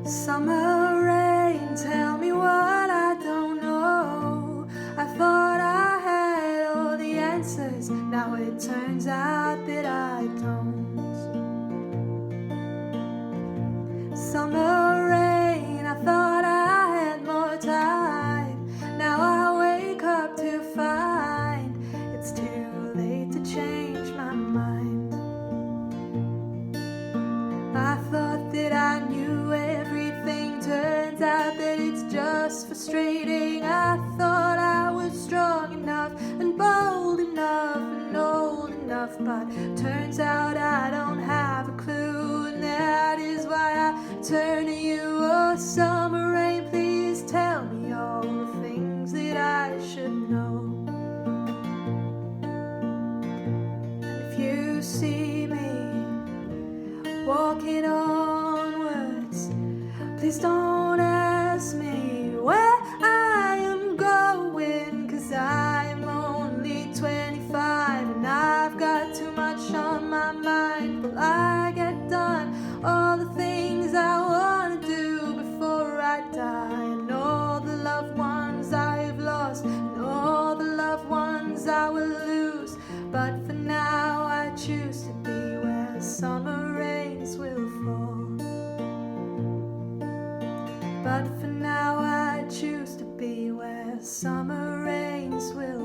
Summer rain, tell me what I don't know. I thought I had all the answers, now it turns out that I don't. Summer rain, I thought I had more time, now I wake up to find it's too late to change my mind. I thought that I knew everything, turns out that it's just frustrating. I thought I was strong enough and bold enough and old enough, but turns out I don't have a clue, and that is why I turn to you. Oh, summer rain, please tell me all the things that I should know. And if you see me walking onwards, please don't ask me where I am going, 'cause I am only 25 and I've got too much on my mind. Will I get done all the things I want to do before I die? And all the loved ones I've lost, and all the loved ones I will lose. But for now I choose to be where summer rains will fall. But for now I choose to be where summer rains will